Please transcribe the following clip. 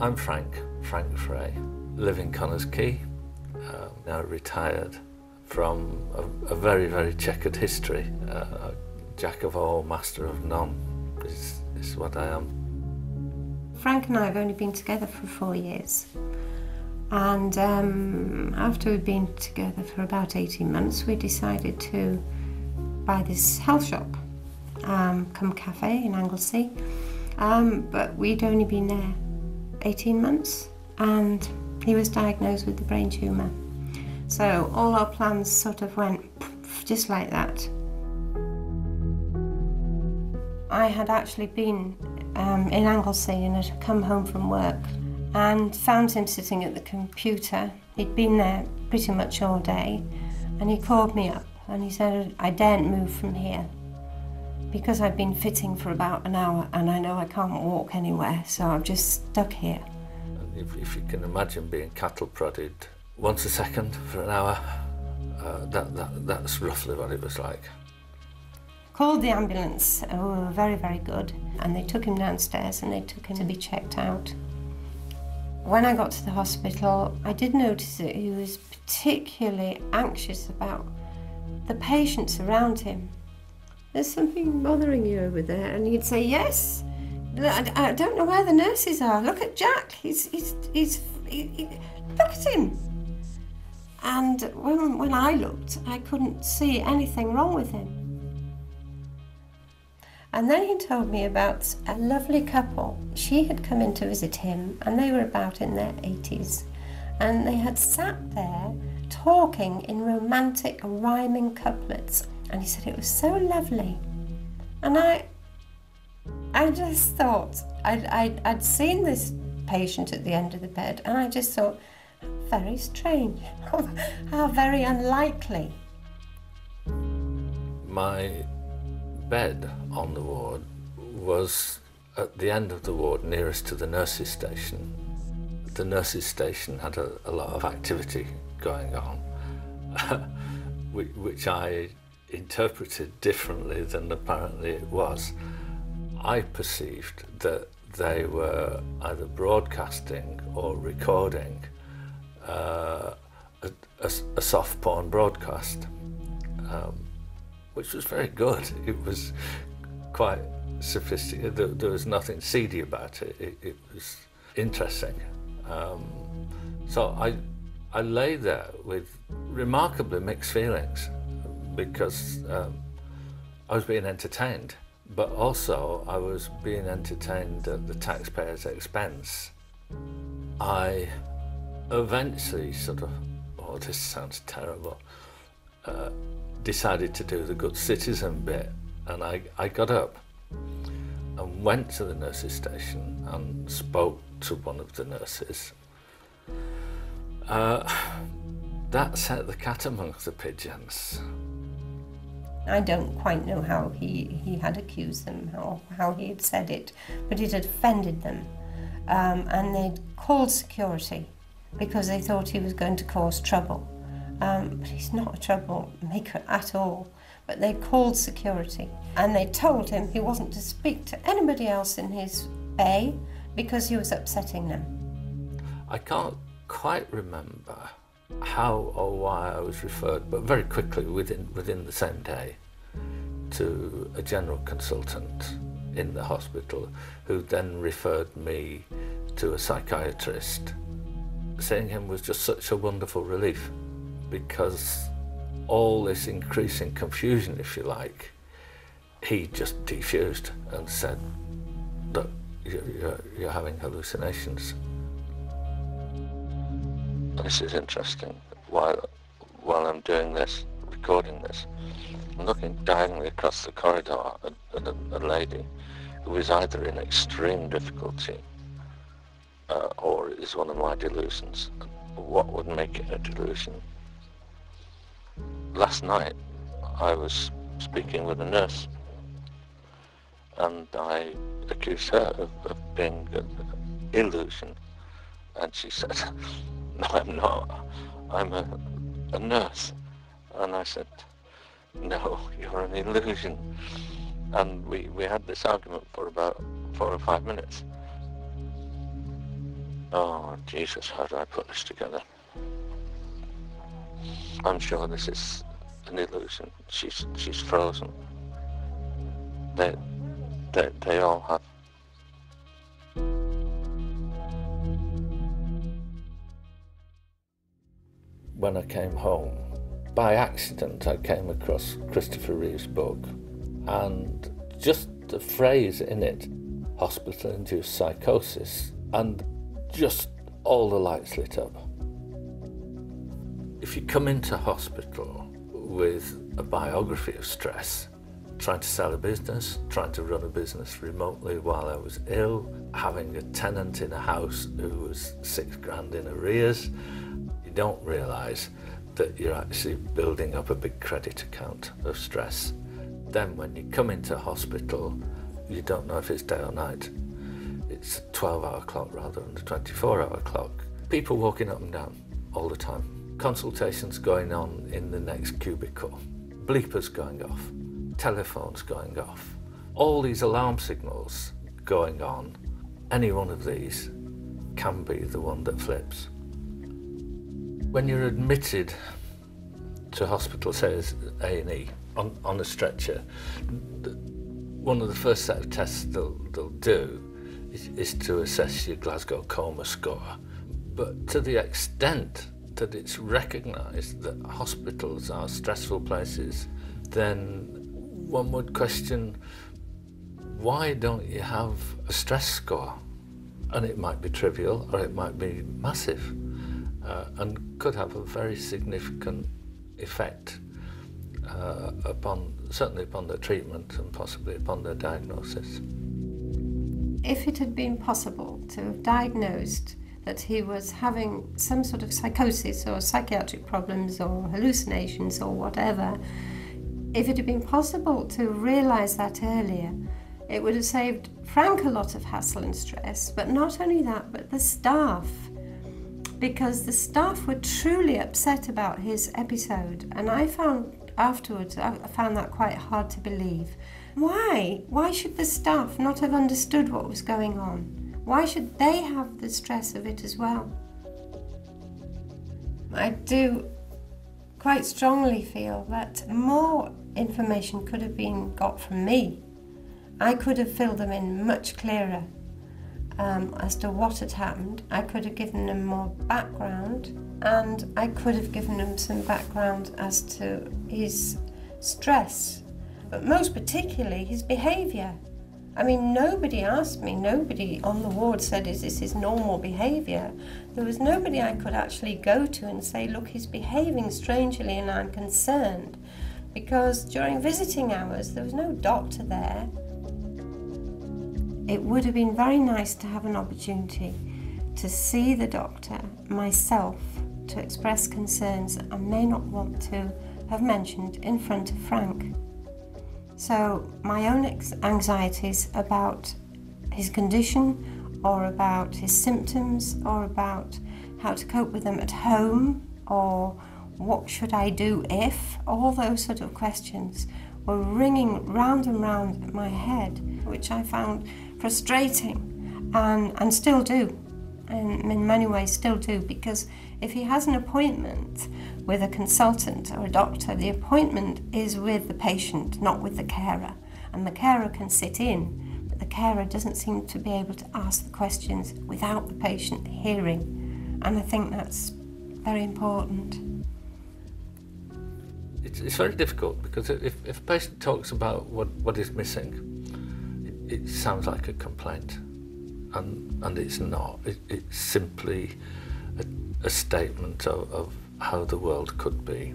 I'm Frank Fray, live in Connah's Quay, now retired from a very, very checkered history. Jack of all, master of none is what I am. Frank and I have only been together for 4 years, and after we'd been together for about 18 months we decided to buy this health shop, come Cafe in Anglesey, but we'd only been there 18 months and he was diagnosed with the brain tumour. So all our plans sort of went just like that. I had actually been in Anglesey and had come home from work and found him sitting at the computer. He'd been there pretty much all day, and he called me up and he said I daren't move from here because I've been fitting for about an hour and I know I can't walk anywhere, so I'm just stuck here. If you can imagine being cattle prodded once a second for an hour, that's roughly what it was like. Called the ambulance, who were very, very good, and they took him downstairs and they took him to be checked out. When I got to the hospital, I did notice that he was particularly anxious about the patients around him. There's something bothering you over there, and he'd say, yes. I don't know where the nurses are. Look at Jack. Look at him. And when I looked, I couldn't see anything wrong with him. And then he told me about a lovely couple. She had come in to visit him, and they were about in their 80s. And they had sat there talking in romantic, rhyming couplets. And he said it was so lovely. And I just thought, I'd seen this patient at the end of the bed, and I just thought, very strange, how very unlikely. My bed on the ward was at the end of the ward nearest to the nurses' station. The nurses' station had a lot of activity going on, which I interpreted differently than apparently it was. I perceived that they were either broadcasting or recording a soft porn broadcast, which was very good. It was quite sophisticated. There was nothing seedy about it. It was interesting. So I lay there with remarkably mixed feelings, because I was being entertained, but also I was being entertained at the taxpayer's expense. I eventually sort of, oh, this sounds terrible, decided to do the good citizen bit, and I got up and went to the nurses' station and spoke to one of the nurses. That set the cat amongst the pigeons. I don't quite know how he had accused them, how he had said it, but it had offended them. And they'd called security because they thought he was going to cause trouble. But he's not a troublemaker at all. But they called security and they told him he wasn't to speak to anybody else in his bay because he was upsetting them. I can't quite remember how or why I was referred, but very quickly within the same day, to a general consultant in the hospital, who then referred me to a psychiatrist. Seeing him was just such a wonderful relief, because all this increasing confusion, if you like, he just defused and said, look, you're having hallucinations. This is interesting. While I'm doing this, recording this, I'm looking diagonally across the corridor at a lady who is either in extreme difficulty or it is one of my delusions. What would make it a delusion? Last night I was speaking with a nurse and I accused her of being an illusion, and she said, no, I'm not. I'm a nurse. And I said, no, you're an illusion. And we had this argument for about 4 or 5 minutes. Oh, Jesus, how do I put this together? I'm sure this is an illusion. She's frozen. They all have. When I came home, by accident I came across Christopher Reeve's book, and just the phrase in it, hospital-induced psychosis, and just all the lights lit up. If you come into hospital with a biography of stress, trying to sell a business, trying to run a business remotely while I was ill, having a tenant in a house who was $6,000 in arrears, you don't realise that you're actually building up a big credit account of stress. Then when you come into hospital, you don't know if it's day or night. It's a 12-hour clock rather than a 24-hour clock. People walking up and down all the time. Consultations going on in the next cubicle. Bleepers going off. Telephones going off. All these alarm signals going on. Any one of these can be the one that flips. When you're admitted to hospital, say as A&E, on a stretcher, one of the first set of tests they'll do is to assess your Glasgow coma score. But to the extent that it's recognised that hospitals are stressful places, then one would question, why don't you have a stress score? And it might be trivial or it might be massive, and could have a very significant effect certainly upon the treatment and possibly upon the diagnosis. If it had been possible to have diagnosed that he was having some sort of psychosis or psychiatric problems or hallucinations or whatever, if it had been possible to realise that earlier, it would have saved Frank a lot of hassle and stress, but not only that, but the staff, because the staff were truly upset about his episode, and I found afterwards, I found that quite hard to believe. Why? Why should the staff not have understood what was going on? Why should they have the stress of it as well? I do quite strongly feel that more information could have been got from me. I could have filled them in much clearer as to what had happened. I could have given them more background, and I could have given them some background as to his stress, but most particularly his behaviour. I mean, nobody asked me, nobody on the ward said, is this his normal behaviour? There was nobody I could actually go to and say, look, he's behaving strangely and I'm concerned. Because during visiting hours, there was no doctor there. It would have been very nice to have an opportunity to see the doctor myself, to express concerns I may not want to have mentioned in front of Frank. So my own anxieties about his condition, or about his symptoms, or about how to cope with them at home, or what should I do if, all those sort of questions were ringing round and round my head, which I found frustrating, and still do, and in many ways still do, because if he has an appointment with a consultant or a doctor, the appointment is with the patient, not with the carer, and the carer can sit in, but the carer doesn't seem to be able to ask the questions without the patient hearing, and I think that's very important. It's very difficult, because if a patient talks about what is missing, it sounds like a complaint, and it's not. It's simply a statement of how the world could be.